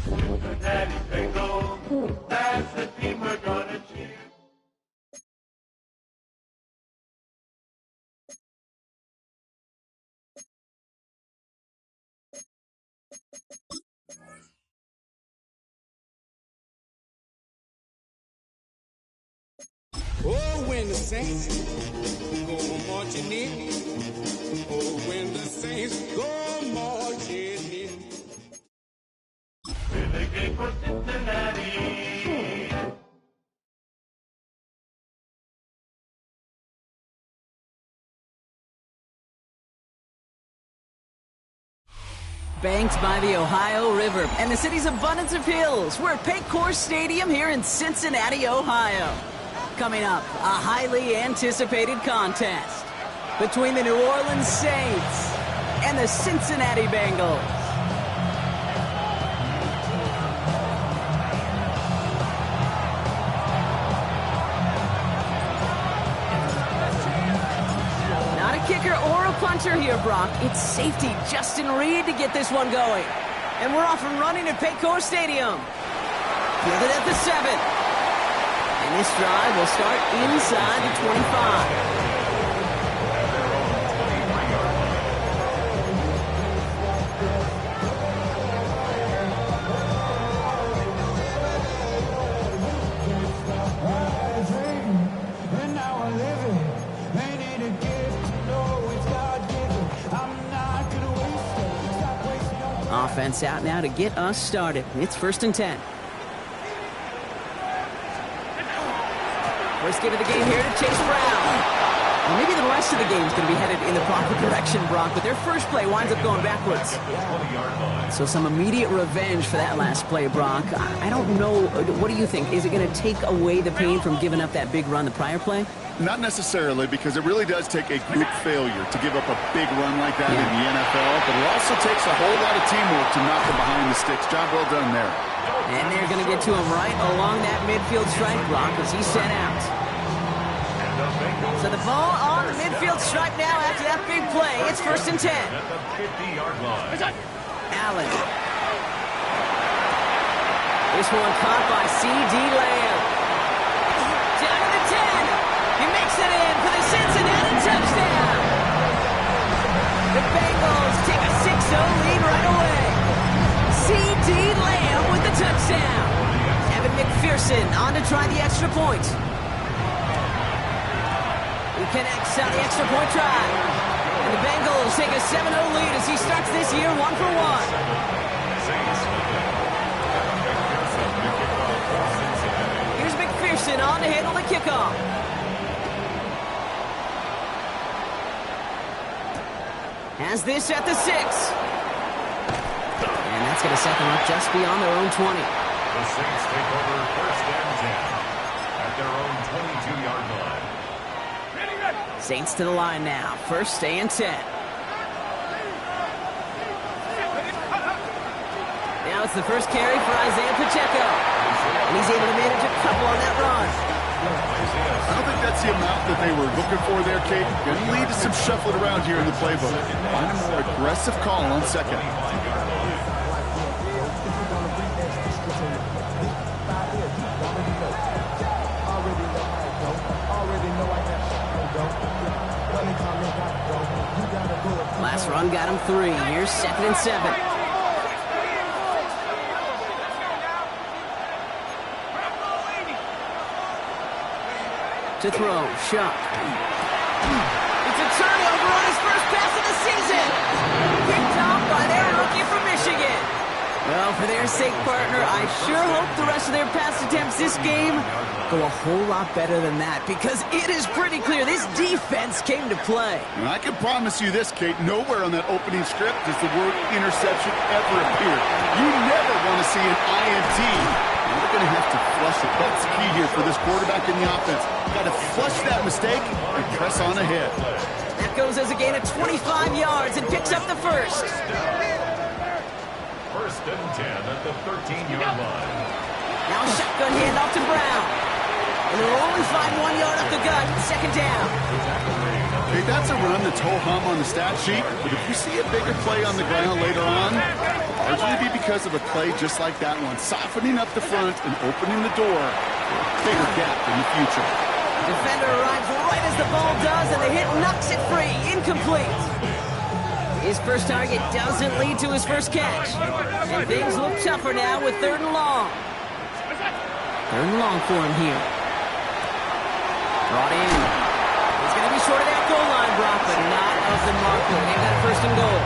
Cincinnati Bengals, that's the team we're gonna cheer. Oh, when the Saints go marching in. Oh, when the Saints go marching in. We're the game for Cincinnati. Banked by the Ohio River and the city's abundance of hills. We're at Paycor Stadium here in Cincinnati, Ohio. Coming up, a highly anticipated contest between the New Orleans Saints and the Cincinnati Bengals. Not a kicker or a puncher here, Brock. It's safety Justin Reed to get this one going. And we're off and running at Paycor Stadium. Fielded at the 7. And this drive will start inside the 25. Offense out now to get us started. It's 1st and 10. First give of the game here to Chase Brown. Well, maybe the rest of the game is going to be headed in the proper direction, Brock, but their first play winds up going backwards. So some immediate revenge for that last play, Brock. I don't know. What do you think? Is it going to take away the pain from giving up that big run the prior play? Not necessarily, because it really does take a group failure to give up a big run like that in the NFL, but it also takes a whole lot of teamwork to knock them behind the sticks. Job well done there. And they're going to get to him right along that midfield stripe, Brock, as he set out. So the ball on the midfield stripe now after that big play. It's 1st and 10. At the 50-yard line. Allen. This one caught by C.D. Lamb. Down to the 10. He makes it in for the Cincinnati touchdown. The Bengals take a 6-0 lead right away. C.D. Lamb with the touchdown. Evan McPherson on to try the extra point. He connects on the extra point try. And the Bengals take a 7-0 lead as he starts this year 1 for 1. Here's McPherson on to handle the kickoff. Has this at the 6. And that's going to set them up just beyond their own 20. The Saints take over 1st and 10 at their own 22-yard line. Saints to the line now. 1st and 10. Now it's the first carry for Isaiah Pacheco. And he's able to manage a couple on that run. I don't think that's the amount that they were looking for there, Kate. Going to lead to some shuffling around here in the playbook. Find a more aggressive call on 2nd. Last run got him 3. Here's 2nd and 7. To throw, Shuck. It's a turnover on his first pass of the season. Picked off by their rookie from Michigan. Well, for their sake, partner, I sure hope the rest of their pass attempts this game go a whole lot better than that, because it is pretty clear this defense came to play. And I can promise you this, Kate, nowhere on that opening script does the word interception ever appear. You never want to see an INT. You're going to have to flush it. That's key here for this quarterback in the offense. Got to flush that mistake and press on ahead. That goes as a gain of 25 yards and picks up the 1st. First and 10 at the 13-yard line. Now shotgun handoff to Brown. And they'll only find 1 yard up the gut. Second down. Okay, that's a run that's ho-hum on the stat sheet, but if you see a bigger play on the ground later on, largely be because of a play just like that one, softening up the front and opening the door for a bigger gap in the future. Defender arrives right as the ball does, and the hit knocks it free. Incomplete. His first target doesn't lead to his first catch. And things look tougher now with 3rd and long. 3rd and long for him here. Brought in. He's going to be short of that goal line, Brock, but not of the marker. They've got 1st and goal.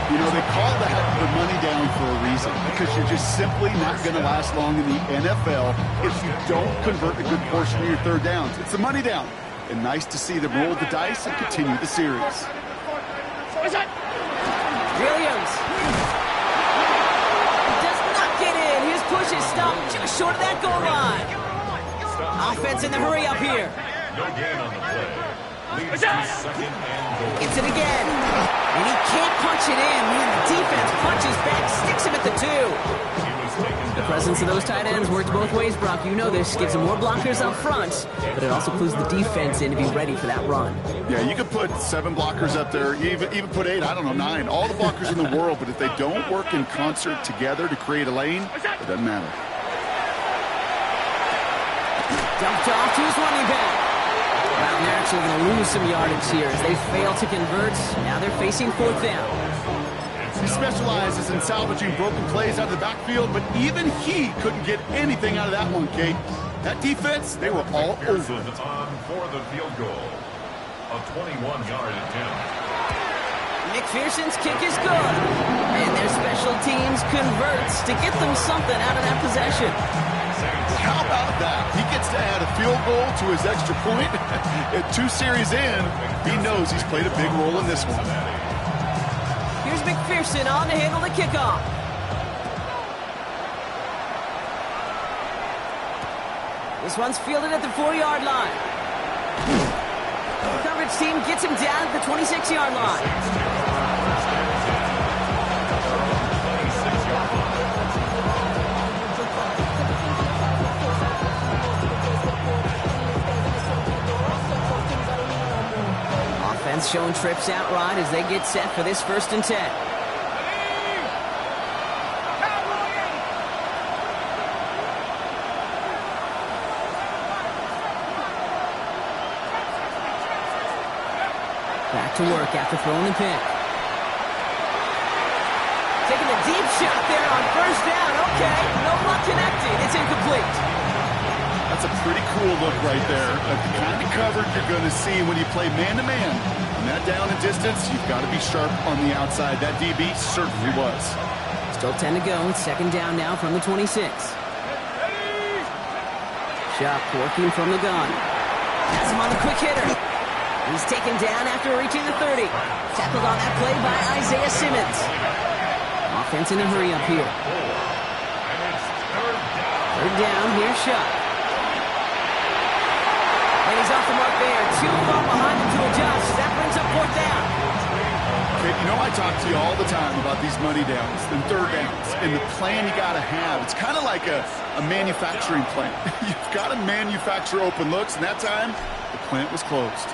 You know, they call that the money down for a reason, because you're just simply not going to last long in the NFL if you don't convert a good portion of your 3rd downs. It's the money down. And nice to see them roll the dice and continue the series. Williams. Does not get in. His push is stopped just short of that goal line. Offense in the hurry up here. No gain on the play. Leads to 2nd and goal. Gets it again. And he can't punch it in. Man, the defense punches back, sticks him at the 2. He was taken The down. presence of those tight ends works both ways, Brock. You know this. Gives them more blockers up front, but it also clues the defense in to be ready for that run. Yeah, you could put 7 blockers up there, even put 8, I don't know, 9, all the blockers in the world, but if they don't work in concert together to create a lane, it doesn't matter. Dumped off to his running back. Well, they're actually going to lose some yardage here as they fail to convert. Now they're facing 4th down. He specializes in salvaging broken plays out of the backfield, but even he couldn't get anything out of that one, Kate. That defense, they were all over Pearson it. on for the field goal. A 21-yard attempt. McPherson's kick is good. And their special teams converts to get them something out of that possession. How about that? He gets to add a field goal to his extra point. At 2 series in, he knows he's played a big role in this one. Here's McPherson on to handle the kickoff. This one's fielded at the 4-yard line. The coverage team gets him down at the 26-yard line. Offense showing trips out right as they get set for this 1st and 10. Back to work after throwing the pick. Taking a deep shot there on 1st down. Okay, no luck connected. It's incomplete. That's a pretty cool look right there. The kind of coverage you're going to see when you play man-to-man. And that down and distance, you've got to be sharp on the outside. That DB certainly was. Still 10 to go. 2nd down now from the 26. Shuck working from the gun. Has him on the quick hitter. He's taken down after reaching the 30. Tackled on that play by Isaiah Simmons. Offense in a hurry up here. And it's 3rd down. 3rd down, here's Shuck. And he's off the mark there. Too far behind him to adjust. That brings up 4th down. Okay, you know I talk to you all the time about these money downs and 3rd downs and the plan you got to have. It's kind of like a manufacturing plant. You've got to manufacture open looks, and that time, the plant was closed.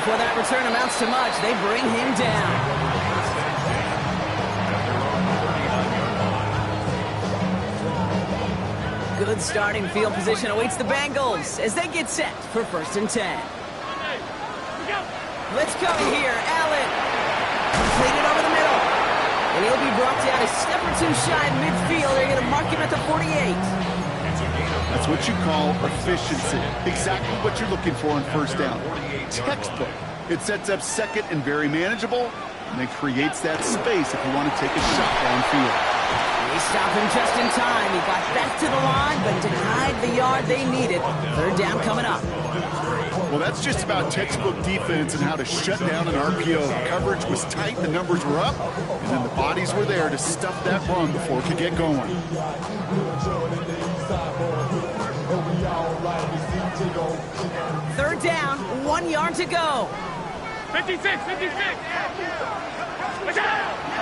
Before that return amounts to much, they bring him down. Good starting field position awaits the Bengals as they get set for 1st and 10. Let's go here, Allen. Completed over the middle. And he'll be brought down a step or 2 shy in midfield. They're going to mark him at the 48. That's what you call efficiency. Exactly what you're looking for on 1st down. Textbook. It sets up 2nd and very manageable, and then creates that space if you want to take a shot downfield. They stop him just in time. He got back to the line, but denied the yard they needed. 3rd down coming up. Well, that's just about textbook defense and how to shut down an RPO. The coverage was tight, the numbers were up, and then the bodies were there to stuff that run before it could get going. Third down, 1 yard to go. 56, 56.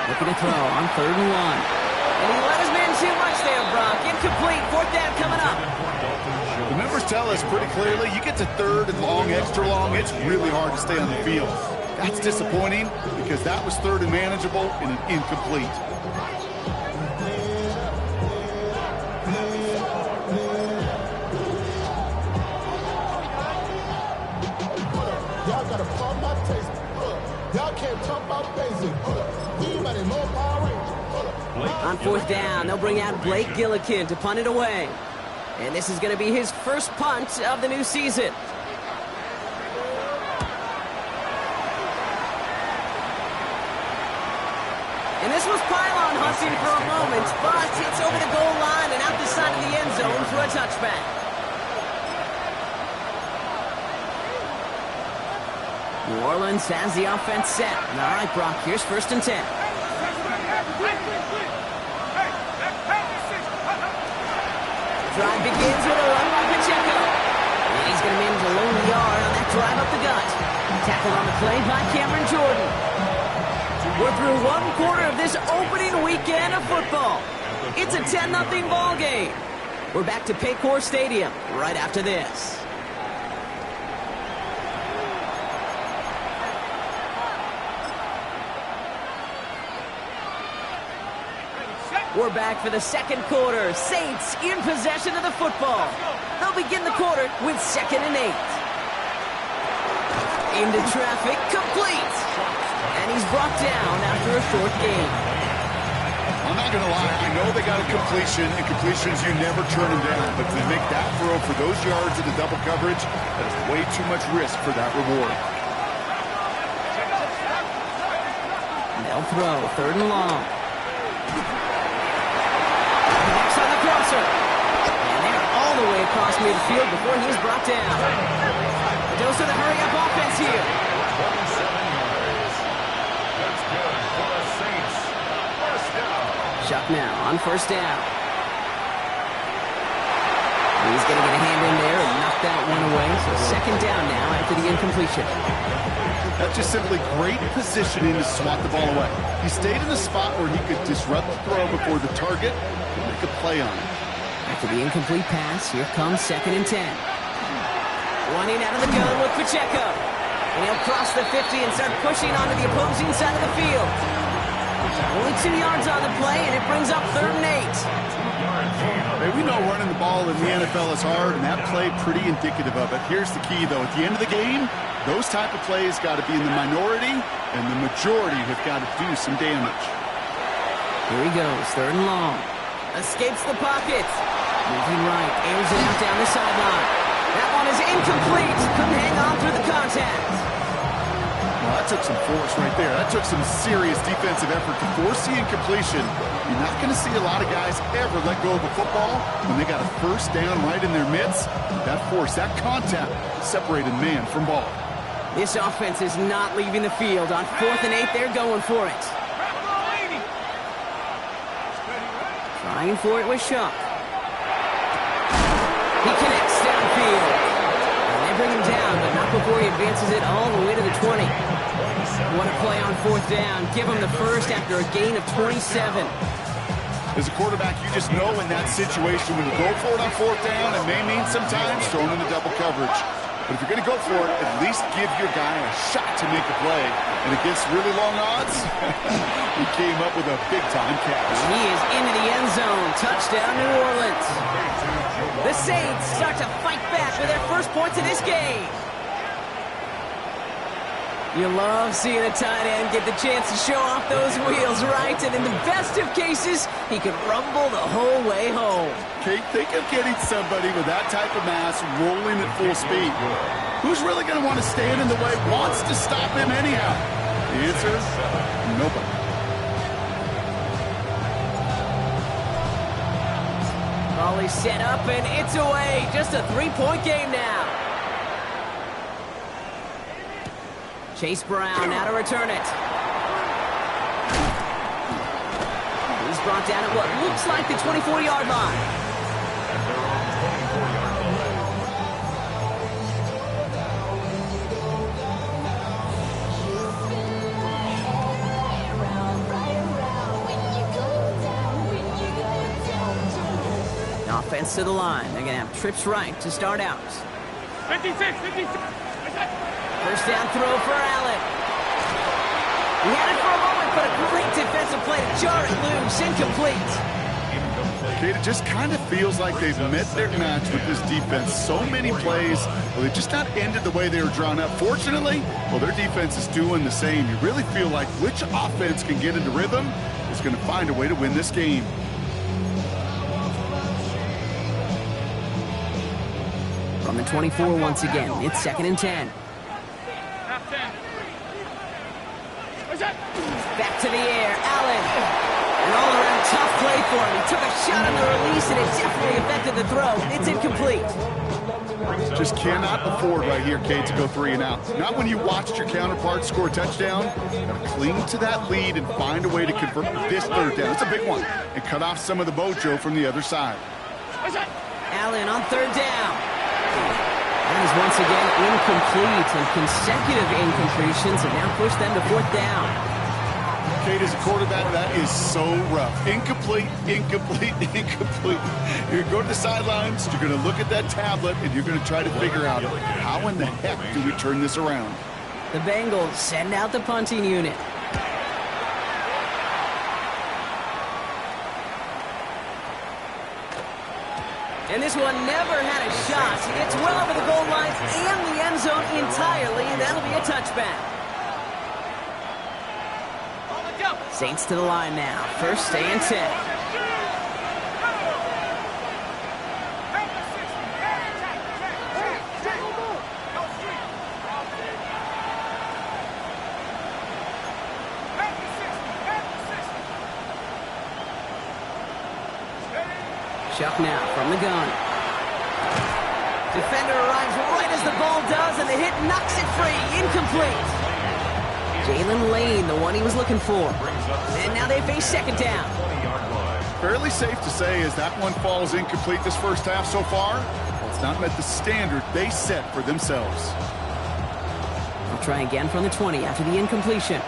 Looking to throw on 3rd and 1. And he let his man too much there, Brock. Incomplete. 4th down coming up. The numbers tell us pretty clearly, you get to 3rd and long, extra long, it's really hard to stay on the field. That's disappointing because that was 3rd and manageable and an incomplete. Y'all gotta pump my taste. Y'all can't talk about basic. Anybody know Power Ranger? On 4th down, they'll bring out Blake Gillikin to punt it away. And this is going to be his first punt of the new season. And this was pylon hunting for a moment, but it's over the goal line and out the side of the end zone for a touchback. New Orleans has the offense set. All right, Brock, here's 1st and 10. Drive begins with a run by Pacheco. And he's going to manage a lone yard on that drive up the gut. Tackled on the play by Cameron Jordan. We're through 1 quarter of this opening weekend of football. It's a 10-0 ball game. We're back to Paycor Stadium right after this. We're back for the 2nd quarter. Saints in possession of the football. They'll begin the quarter with 2nd and 8. Into traffic, complete. And he's brought down after a short gain. I'm not going to lie, I know they got a completion, and completions, you never turn them down. But to make that throw for those yards of the double coverage, that is way too much risk for that reward. And they'll throw 3rd and long. Next on the crosser. And they're all the way across midfield before he's brought down. A dose of the hurry-up offense here. 27 yards. That's good for the Saints. First down. Shuck now on 1st down. He's going to get a hand in there and knock that one away. So 2nd down now after the incompletion. That's just simply great positioning to swat the ball away. He stayed in the spot where he could disrupt the throw before the target and make a play on it. After the incomplete pass, here comes 2nd and 10. Running out of the gun with Pacheco. And he'll cross the 50 and start pushing onto the opposing side of the field. Only 2 yards on the play, and it brings up 3rd and 8. Hey, we know running the ball in the NFL is hard, and that play pretty indicative of it. Here's the key, though. At the end of the game, those type of plays got to be in the minority, and the majority have got to do some damage. Here he goes, 3rd and long. Escapes the pocket. Moving right, airs it out down the sideline. That one is incomplete. Couldn't hang on through the contact. Well, that took some force right there. That took some serious defensive effort to force the incompletion. You're not going to see a lot of guys ever let go of a football when they got a 1st down right in their midst. That force, that contact, separated man from ball. This offense is not leaving the field. On 4th and 8, they're going for it. Trying for it with Shuck. He connects downfield. And they bring him down, but not before he advances it all the way to the 20. What a play on 4th down. Give him the first after a gain of 27. As a quarterback, you just know in that situation when you go for it on 4th down, it may mean sometimes throwing in the double coverage. But if you're going to go for it, at least give your guy a shot to make a play. And against really long odds, he came up with a big-time catch. He is into the end zone. Touchdown, New Orleans. The Saints start to fight back with their first points of this game. You love seeing a tight end get the chance to show off those wheels, right? And in the best of cases, he could rumble the whole way home. Kate, think of getting somebody with that type of mass rolling at full speed. Who's really going to want to stand in the way, wants to stop him anyhow? The answer is nobody. Ball is set up, and it's away. Just a 3-point game now. Chase Brown now to return it. He's brought down at what looks like the 24-yard line. defense to the line. They're going to have trips right to start out. 56, 56. First down throw for Allen. He had it for a moment, but a great defensive play to jar it loose. Incomplete. Okay, it just kind of feels like they've met their match with this defense. So many plays, well, they've just not ended the way they were drawn up. Fortunately, well, their defense is doing the same. You really feel like which offense can get into rhythm is going to find a way to win this game. From the 24 once again, it's 2nd and 10. Back to the air, Allen. An all-around tough play for him. He took a shot on the release, and it definitely affected the throw. It's incomplete. Just cannot afford right here, Kate, to go 3 and out. Not when you watched your counterpart score a touchdown. Got to cling to that lead and find a way to convert this 3rd down. It's a big one. And cut off some of the mojo from the other side. Allen on 3rd down. That is once again incomplete, and consecutive incompletions have now pushed them to 4th down. Kate, as a quarterback, that is so rough. Incomplete, incomplete, incomplete. You're going to go to the sidelines, you're going to look at that tablet, and you're going to try to figure out how in the heck do we turn this around. The Bengals send out the punting unit. And this one never had a shot. It's well over the goal line and the end zone entirely, and that'll be a touchback. Saints to the line now. 1st and 10. Chuck now from the gun. Defender arrives right as the ball does, and the hit knocks it free. Incomplete. Jalen Lane, the one he was looking for. And now they face 2nd down. Fairly safe to say as that one falls incomplete this first half so far, it's not met the standard they set for themselves. They'll try again from the 20 after the incompletion.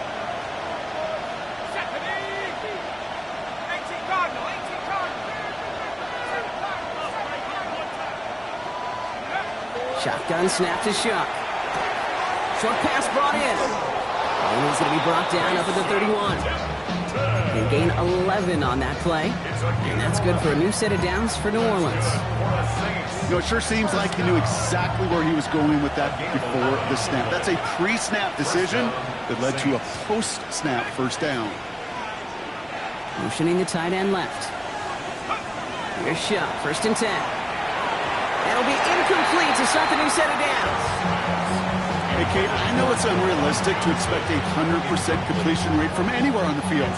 Shotgun snap to Shuck. Short pass brought in. And he's going to be brought down up at the 31. They gain 11 on that play. And that's good for a new set of downs for New Orleans. You know, it sure seems like he knew exactly where he was going with that before the snap. That's a pre-snap decision that led to a post-snap 1st down. Motioning the tight end left. Here's Shuck, 1st and 10. That'll be incomplete to start the new set of downs. Hey, Kate, I know it's unrealistic to expect a 100% completion rate from anywhere on the field.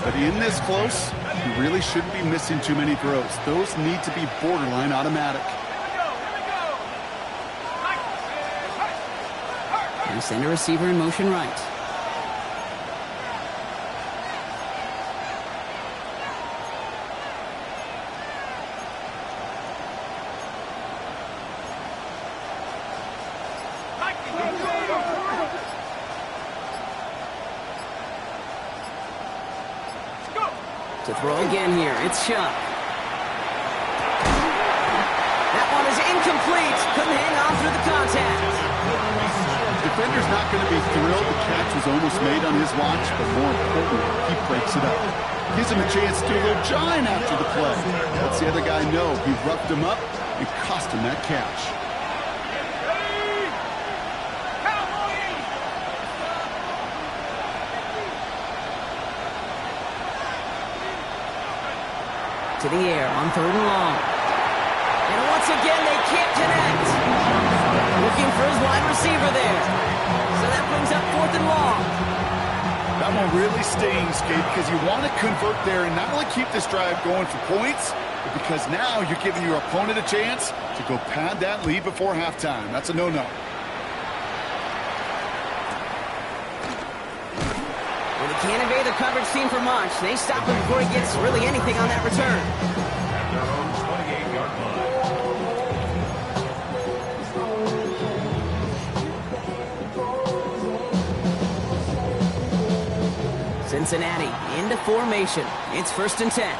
But in this close, you really shouldn't be missing too many throws. Those need to be borderline automatic. And send a receiver in motion right. To throw again here, it's Shuck. That one is incomplete. Couldn't hang on through the contact. The defender's not going to be thrilled the catch was almost made on his watch, but more importantly, he breaks it up. Gives him a chance to do a little giant after the play. Lets the other guy know he roughed him up and cost him that catch. To the air on 3rd and long. And once again, they can't connect. Looking for his wide receiver there. So that brings up 4th and long. That one really stings, Kate, because you want to convert there and not only keep this drive going for points, but because now you're giving your opponent a chance to go pad that lead before halftime. That's a no-no. Can't evade the coverage team for much. They stop him before he gets really anything on that return. At their own 28-yard line. Cincinnati into formation. It's 1st and 10.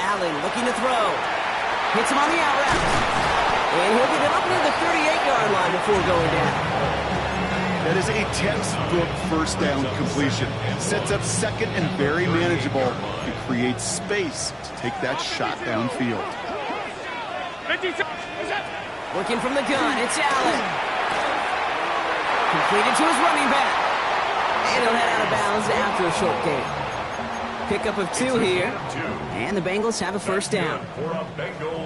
Allen looking to throw. Hits him on the out route. And he'll get it up near the 38-yard line before going down. That is a textbook first down completion. Sets up second and very manageable and creates space to take that shot downfield. 56. Working from the gun, it's Allen. Completed to his running back. And he'll head out of bounds after a short gain. Pickup of 2 here. And the Bengals have a first down.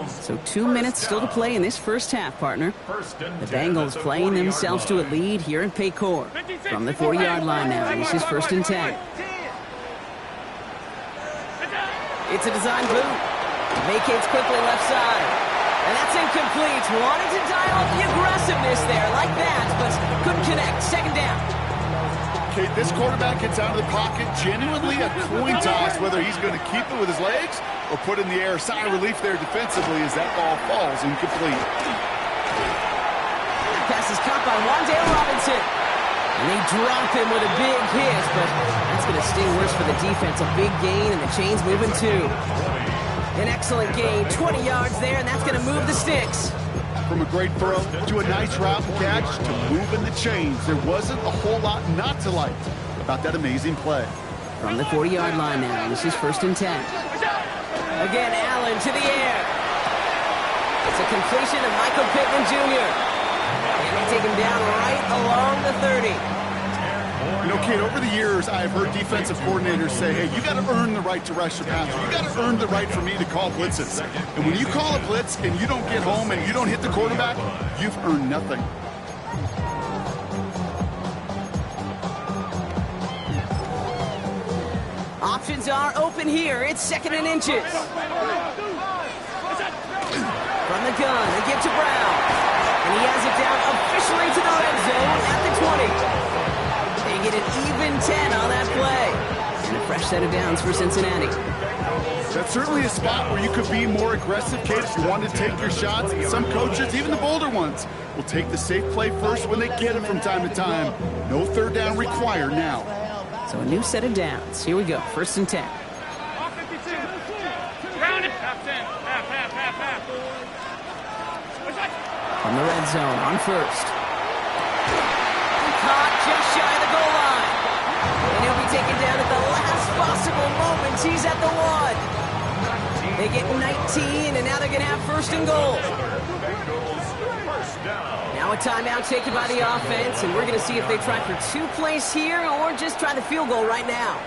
So 2 minutes still to play in this first half, partner. The Bengals playing themselves to a lead here in Paycor. From the 40-yard line now, this is 1st and 10. It's a design boot. Vacates quickly left side. And that's incomplete. Wanted to dial up the aggressiveness there like that, but couldn't connect. Second down. Okay, this quarterback gets out of the pocket, genuinely a coin toss whether he's going to keep it with his legs or put in the air. Sigh of relief there defensively as that ball falls incomplete. Pass is caught by Wandale Robinson. And they drop him with a big hit, but that's going to sting worse for the defense. A big gain, and the chain's moving too. An excellent gain, 20 yards there, and that's going to move the sticks. From a great throw to a nice route and catch to moving the chains, there wasn't a whole lot not to like about that amazing play. From the 40-yard line now, this is 1st and 10. Again, Allen to the air. It's a completion of Michael Pittman Jr. And they take him down right along the 30. You know, kid, over the years, I've heard defensive coordinators say, hey, you got to earn the right to rush your passer. You got to earn the right for me to call blitzes. And when you call a blitz and you don't get home and you don't hit the quarterback, you've earned nothing. Options are open here. It's 2nd and inches. From the gun, they give to Brown. And he has it down officially to the red zone at the 20. They get an even 10 on that play. And a fresh set of downs for Cincinnati. That's certainly a spot where you could be more aggressive, kid, if you want to take your shots. Some coaches, even the bolder ones, will take the safe play first when they get it from time to time. No third down required now. So a new set of downs. Here we go, 1st and 10. From the red zone on 1st. Caught just shy of the goal line. And he'll be taken down at the last possible moment. He's at the 1. They get 19, and now they're going to have 1st and goal. Now a timeout taken by the offense, and we're going to see if they try for 2 plays here or just try the field goal right now.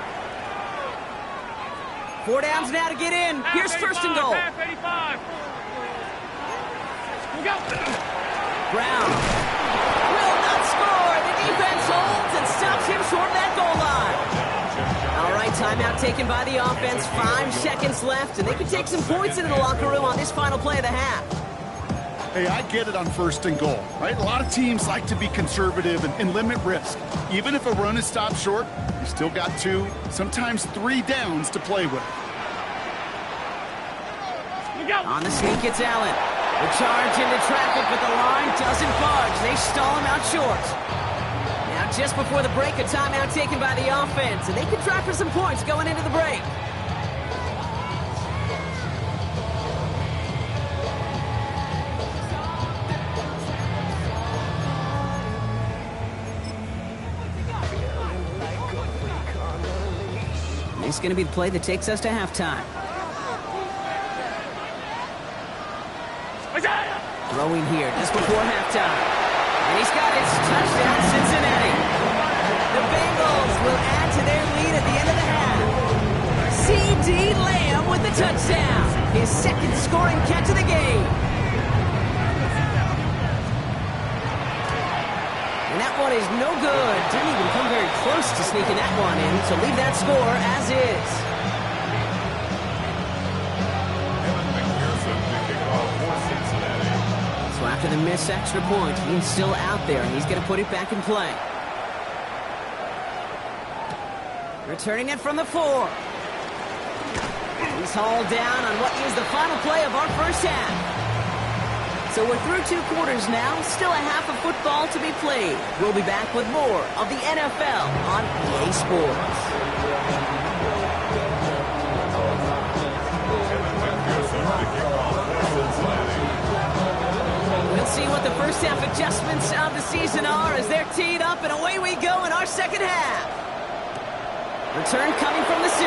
4 downs now to get in. Here's 1st and goal. Brown will not score. The defense holds and stops him short of that goal line. All right, timeout taken by the offense. 5 seconds left, and they can take some points into the locker room on this final play of the half. Hey, I get it on 1st and goal, right? A lot of teams like to be conservative and limit risk. Even if a run is stopped short, you still got 2, sometimes 3 downs to play with. On the sneak, it's Allen. The charge into traffic, but the line doesn't budge. They stall him out short. Now, just before the break, a timeout taken by the offense, and they can try for some points going into the break. This is going to be the play that takes us to halftime. Throwing here just before halftime. And he's got his touchdown, Cincinnati. The Bengals will add to their lead at the end of the half. C.D. Lamb with the touchdown. His 2nd scoring catch of the game. And that one is no good. Didn't even come very close to sneaking that one in. So leave that score as is. After the missed extra point, he's still out there, and he's going to put it back in play. Returning it from the 4. He's hauled down on what is the final play of our first half. So we're through 2 quarters now, still a half of football to be played. We'll be back with more of the NFL on EA Sports. first half adjustments of the season are as they're teed up, and away we go in our second half. Return coming from the 6.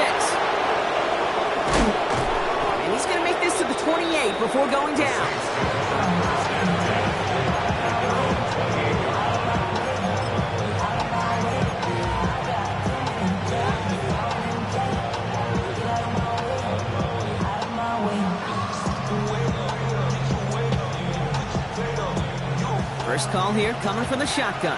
And he's going to make this to the 28 before going down. First call here coming from the shotgun.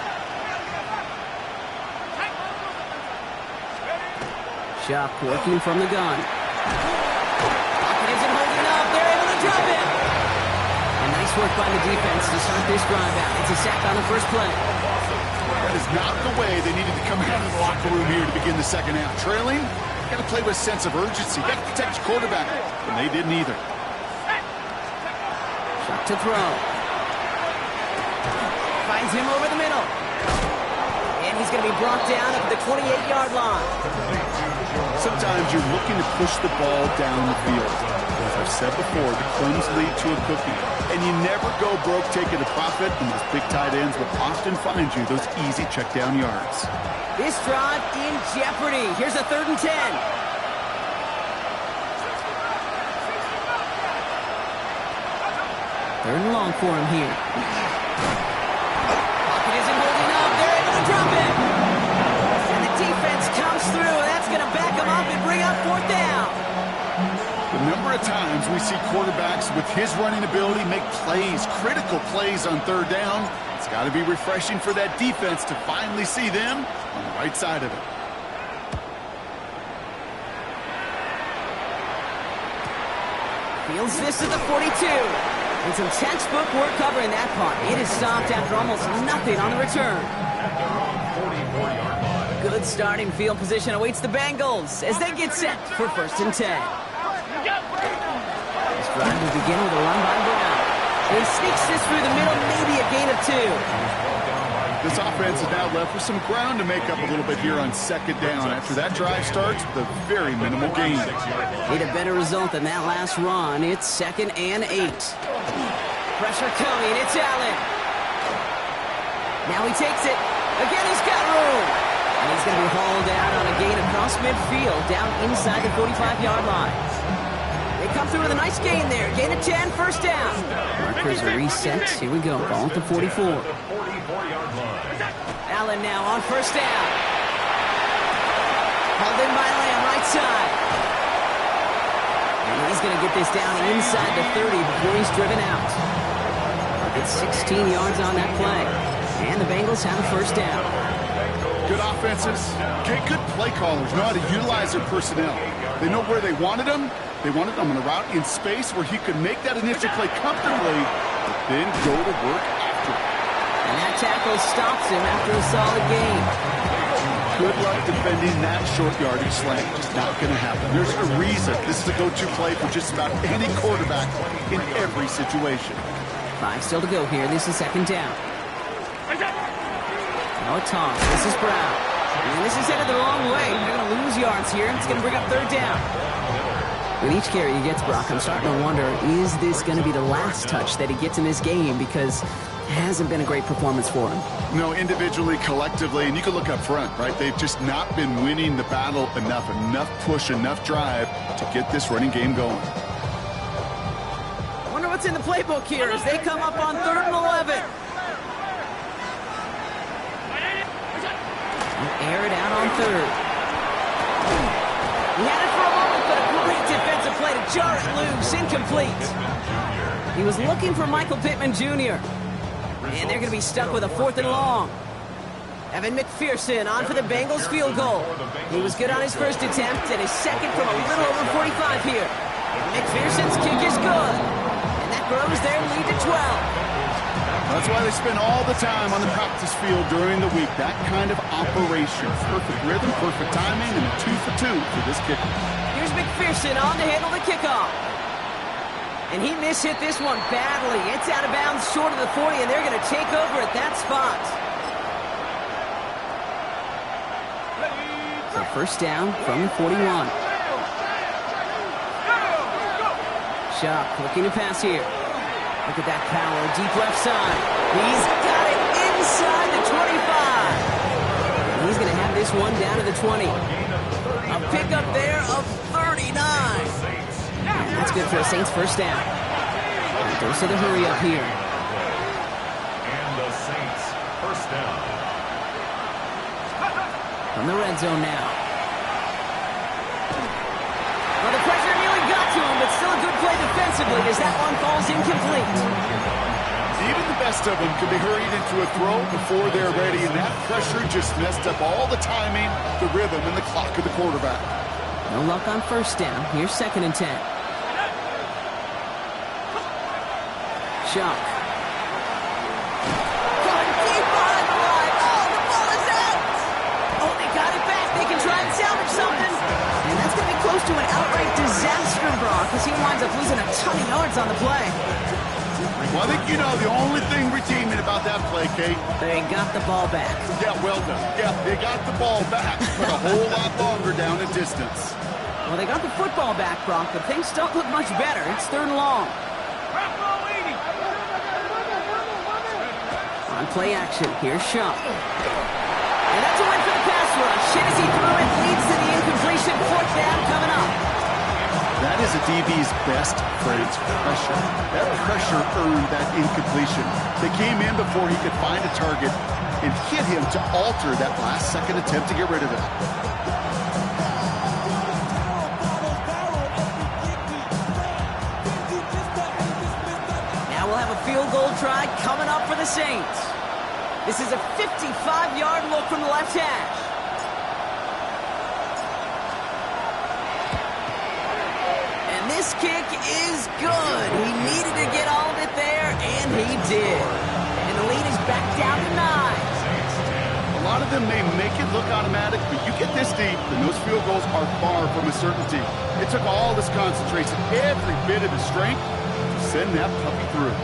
Shock working from the gun. Pocket isn't holding up. They're able to drop it. And nice work by the defense to start this drive out. It's a sack on the first play. That is not the way they needed to come out of the locker room here to begin the second half. Trailing, got to play with a sense of urgency. Got to protect your quarterback. And they didn't either. Shot to throw. Finds him over the middle. And he's going to be brought down at the 28-yard line. Sometimes you're looking to push the ball down the field. As I've said before, the crumbs lead to a cookie. And you never go broke taking a profit, and those big tight ends will often find you those easy check down yards. This drive in jeopardy. Here's a 3rd and 10. Third and long for him here. Pocket isn't holding up. They're able to drop it. And the defense comes through. That's going to back him up and bring up 4th down. The number of times we see quarterbacks with his running ability make plays, critical plays on 3rd down, it's got to be refreshing for that defense to finally see them on the right side of it. Fields this at the 42. And some textbook work covering that part. It is stopped after almost nothing on the return. Good starting field position awaits the Bengals as they get set for 1st and 10. This drive will begin with a run by Brown. He sneaks this through the middle, maybe a gain of 2. This offense is now left with some ground to make up a little bit here on 2nd down. After that drive starts with a very minimal gain. Need a better result than that last run. It's 2nd and 8. Pressure coming. It's Allen. Now he takes it. Again, he's got room. And he's going to be hauled out on a gain across midfield, down inside the 45-yard line. They come through with a nice gain there. Gain of 10, 1st down. Markers are reset. Here we go. Ball at the 44. Allen now on 1st down. Hauled in by Lamb, right side. And he's going to get this down inside the 30 before he's driven out. It's 16 yards on that play. And the Bengals have a 1st down. Good offenses, good play callers know how to utilize their personnel. They know where they wanted them. They wanted them on a route in space where he could make that initial play comfortably, but then go to work after it. And that tackle stops him after a solid gain. Good luck defending that short yardage slant. Just not going to happen. There's a reason this is a go-to play for just about any quarterback in every situation. 5 still to go here. This is 2nd down. Now a toss. This is Brown. And this is headed the wrong way. They're going to lose yards here. It's going to bring up 3rd down. With each carry he gets, Brock, I'm starting to wonder, is this going to be the last touch that he gets in this game? Because it hasn't been a great performance for him. No, individually, collectively, and you can look up front, right? They've just not been winning the battle enough push, enough drive to get this running game going. I wonder what's in the playbook here as they come up on 3rd and 11. Air it out on 3rd. He had it for a moment, but a great defensive play to jar it loose. Incomplete. He was looking for Michael Pittman Jr. And they're going to be stuck with a 4th and long. Evan McPherson on for the Bengals field goal. He was good on his first attempt and his second from a little over 45 here. McPherson's kick is good. And that grows their lead to 12. That's why they spend all the time on the practice field during the week. That kind of operation. Perfect rhythm, perfect timing, and a 2 for 2 for this kicker. Here's McPherson on to handle the kickoff. And he mishit this one badly. It's out of bounds short of the 40, and they're going to take over at that spot. So 1st down from the 41. Shock looking to pass here. Look at that power, deep left side. He's got it inside the 25. He's going to have this one down to the 20. A pickup there of 39. And that's good for a Saints first down. And goes to the hurry up here. And the Saints first down. From the red zone now. Well, the pressure nearly got to him, but still a good play defensively as that one falls incomplete. Even the best of them can be hurried into a throw before they're ready, and that pressure just messed up all the timing, the rhythm, and the clock of the quarterback. No luck on first down. Here's 2nd and 10. Shock. Going deep behind the line. Oh, the ball is out. Oh, they got it back. They can try and salvage something. And that's going to be close to an outright disaster, Brock, because he winds up losing a ton of yards on the play. Well, I think you know the only thing redeeming about that play, Kate. They got the ball back. Yeah, well done. Yeah, they got the ball back, but a whole lot longer down in distance. Well, they got the football back, Brock, but things don't look much better. It's 3rd and long. On play action, here's Shump. And that's a win for the pass rush. Hit as he threw it, leads to the incompletion. 4th down coming up. That is a DB's best friend, pressure. That pressure earned that incompletion. They came in before he could find a target and hit him to alter that last-second attempt to get rid of it. Now we'll have a field goal try coming up for the Saints. This is a 55-yard look from the left hash. This kick is good. He needed to get all of it there, and he did. And the lead is back down to 9. A lot of them may make it look automatic, but you get this deep, and those field goals are far from a certainty. It took all this concentration, every bit of his strength, to send that puppy through.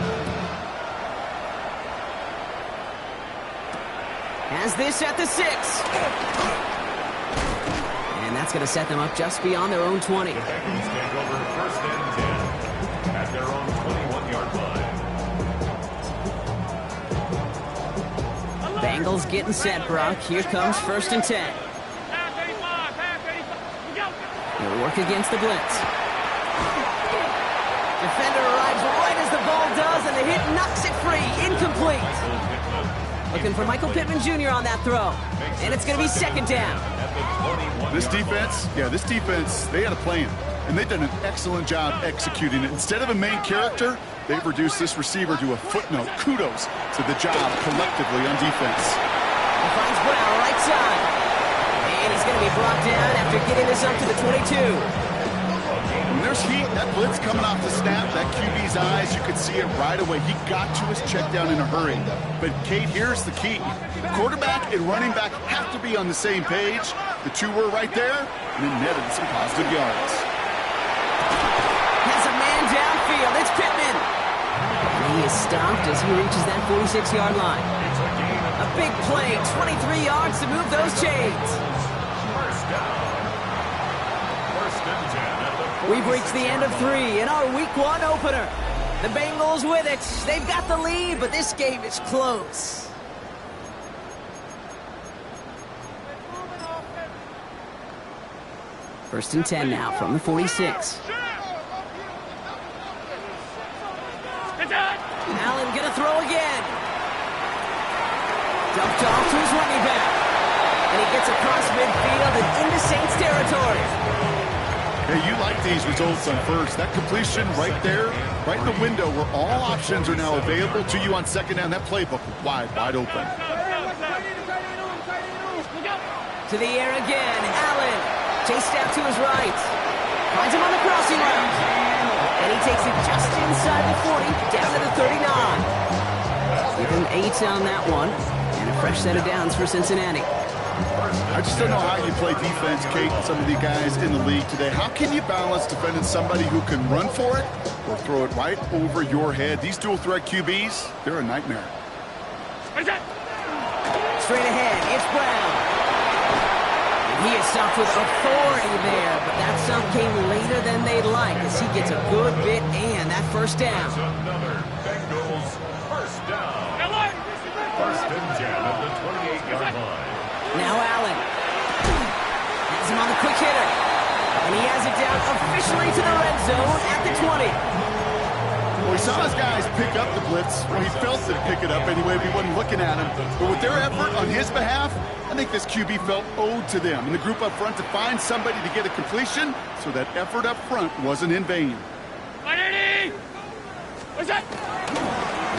Has this at the 6. And that's going to set them up just beyond their own 20. The Bengals take over 1st and 10 at their own 21-yard line. Bengals getting set, Brock. Here comes 1st and 10. They'll work against the blitz. Defender arrives right as the ball does, and the hit knocks it free. Incomplete. Looking for Michael Pittman Jr. on that throw. And it's going to be 2nd down. This defense, they had a plan, and they've done an excellent job executing it. Instead of a main character, they've reduced this receiver to a footnote. Kudos to the job collectively on defense. He finds Brown right side. And he's going to be brought down after getting this up to the 22. When there's heat, that blitz coming off the snap, that QB's eyes, you could see it right away. He got to his check down in a hurry. But, Kate, here's the key. Quarterback and running back have to be on the same page. The two were right there, and it netted some positive yards. Has a man downfield. It's Pittman. And he is stopped as he reaches that 46-yard line. A big play, 23 yards to move those chains. First down. 1st and 10 at the 46. We've reached the end of 3 in our Week 1 opener. The Bengals with it. They've got the lead, but this game is close. First and 10 now from the 46. Allen gonna throw again. Dumped off to his running back. And he gets across midfield and into Saints territory. Hey, you like these results on first. That completion right there, right in the window where all options are now available to you on 2nd down. That playbook wide open. To the air again. Allen chased out to his right. Finds him on the crossing route. And he takes it just inside the 40, down to the 39. Give him 8 on that one. And a fresh set of downs for Cincinnati. I just don't know how you play defense, Kate, and some of the guys in the league today. How can you balance defending somebody who can run for it or throw it right over your head? These dual-threat QBs, they're a nightmare. Straight ahead, it's Brown. And he is stopped with authority there, but that stop came later than they'd like as he gets a good bit and that first down. Another it down officially to the red zone at the 20. Well, he saw his guys pick up the blitz. Well, he felt them pick it up anyway, but he wasn't looking at him. But with their effort on his behalf, I think this QB felt owed to them and the group up front to find somebody to get a completion, so that effort up front wasn't in vain. What's that?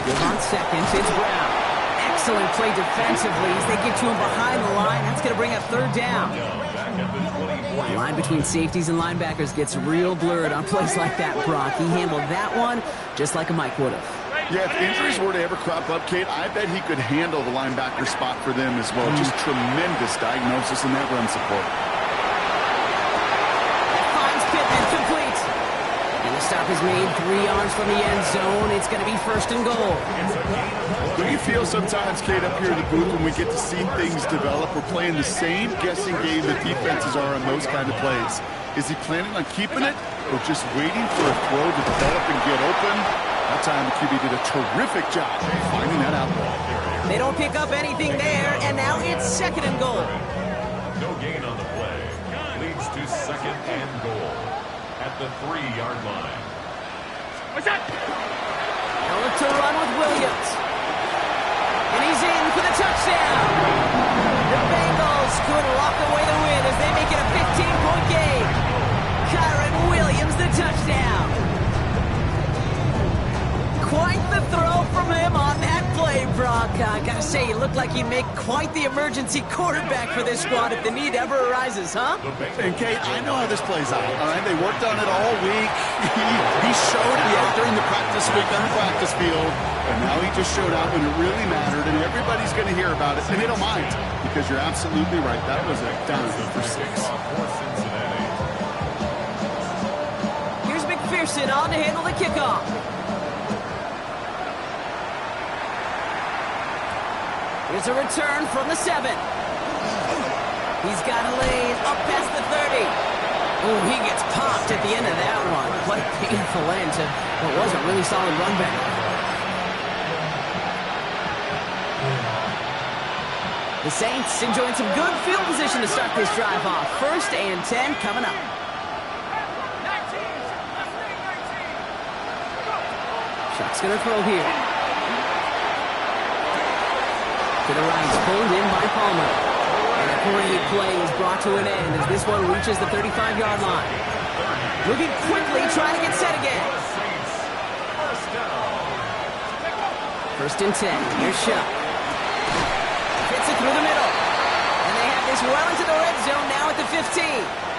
Give on seconds, it's Brown. Excellent play defensively as they get to him behind the line. That's going to bring up third down. The line between safeties and linebackers gets real blurred on plays like that, Brock. He handled that one just like a Mike would have. Yeah, if injuries were to ever crop up, Kate, I bet he could handle the linebacker spot for them as well. Just tremendous diagnosis in that run support. That finds Pittman complete. And the stop is made 3 yards from the end zone. It's going to be first and goal. Do you feel sometimes, Kate, up here in the booth when we get to see things develop, we're playing the same guessing game that defenses are on those kind of plays? Is he planning on keeping it or just waiting for a throw to develop and get open? That time the QB did a terrific job finding that outlet. They don't pick up anything there, and now it's second and goal. No gain on the play. Leads to second and goal at the 3-yard line. What's that? They'll look to run with Williams. And he's in for the touchdown. The Bengals could lock away the win as they make it a 15-point game. Kyron Williams, the touchdown. Quite the throw from him on that play, Brock. I gotta say, he looked like he'd make quite the emergency quarterback for this squad if the need ever arises, huh? And Kate, I know how this plays out, all right? They worked on it all week. He showed it during the practice week on the practice field, and now he just showed out when it really mattered, and everybody's going to hear about it, and they don't mind, because you're absolutely right. That was a dime for 6. Here's McPherson on to handle the kickoff. Here's a return from the 7. He's got a lane up past the 30. Oh, he gets popped at the end of that one. What a painful end to what was a really solid run back. The Saints enjoying some good field position to start this drive off. 1st and 10 coming up. Shock's going to throw here. To the right, pulled in by Palmer. And a great play is brought to an end as this one reaches the 35-yard line. Moving quickly, trying to get set again. 1st and 10. Here's Shuck. Fits it through the middle. And they have this well into the red zone now at the 15.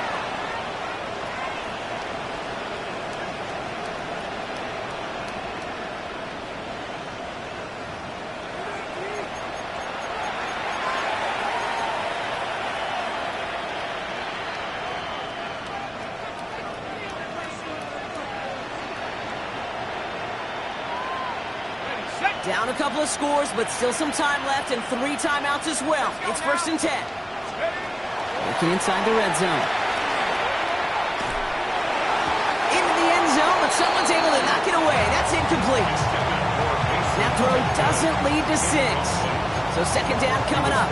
Down a couple of scores, but still some time left and 3 timeouts as well. It's 1st and 10. Looking inside the red zone. Into the end zone, but someone's able to knock it away. That's incomplete. That throw doesn't lead to 6. So second down coming up.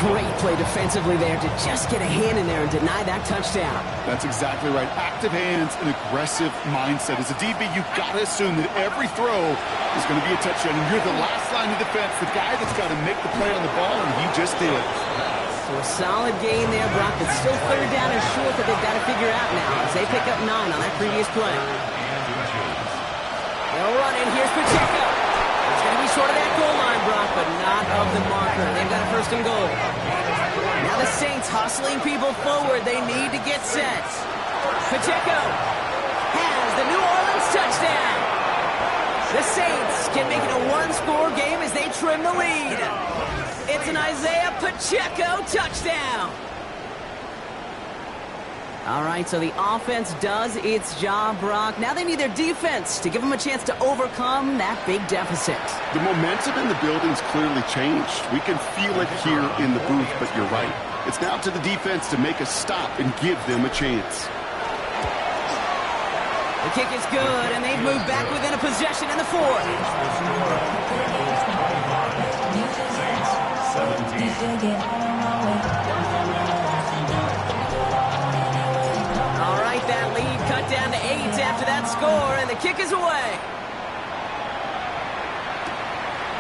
Great play defensively there to just get a hand in there and deny that touchdown. That's exactly right. Active hands and aggressive mindset. As a DB, you've got to assume that every throw is going to be a touchdown. And you're the last line of defense, the guy that's got to make the play on the ball, and he just did. So a solid gain there, Brock, but still third down and short that they've got to figure out now as they pick up 9 on that previous play. They'll run in. Here's Pacheco. It's going to be short of that goal line, Brock, but not of the marker. They've got a 1st and goal. Now the Saints hustling people forward. They need to get set. Pacheco has the New Orleans touchdown. The Saints can make it a 1-score game as they trim the lead. It's an Isaiah Pacheco touchdown. All right, so the offense does its job, Brock. Now they need their defense to give them a chance to overcome that big deficit. The momentum in the building's clearly changed. We can feel it here in the booth, but you're right. It's now to the defense to make a stop and give them a chance. The kick is good, and they've moved back within a possession in the 4th. 8 after that score, and the kick is away.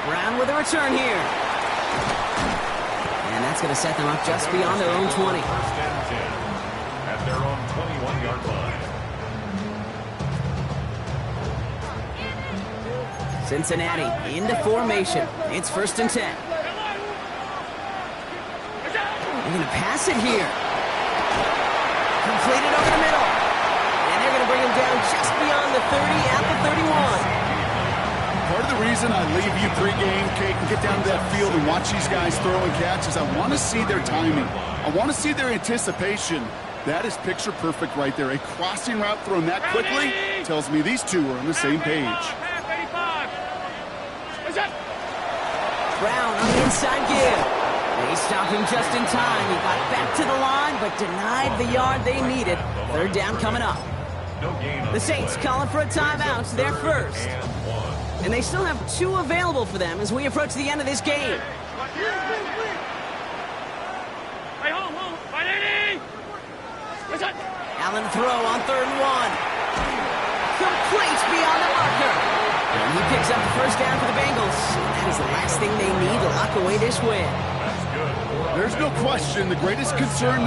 Brown with a return here. And that's going to set them up just beyond their own 20. First and 10 at their own 21-yard line. Cincinnati into formation. It's 1st and 10. They're going to pass it here. Completed over the middle. And they're going to bring him down just beyond the 30 at the 31. Part of the reason I leave you pregame, Kate, and get down to that field and watch these guys throw and catch is I want to see their timing. I want to see their anticipation. That is picture perfect right there. A crossing route thrown that quickly tells me these two are on the same page. Brown on the inside give. They stopped him just in time. He got back to the line, but denied the yard they needed. 3rd down coming up. The Saints calling for a timeout. They're first. And they still have 2 available for them as we approach the end of this game. Allen throw on 3rd and 1. Complete beyond the marker. And he picks up the 1st down for the Bengals. That is the last thing they need to lock away this win. There's no question the greatest concern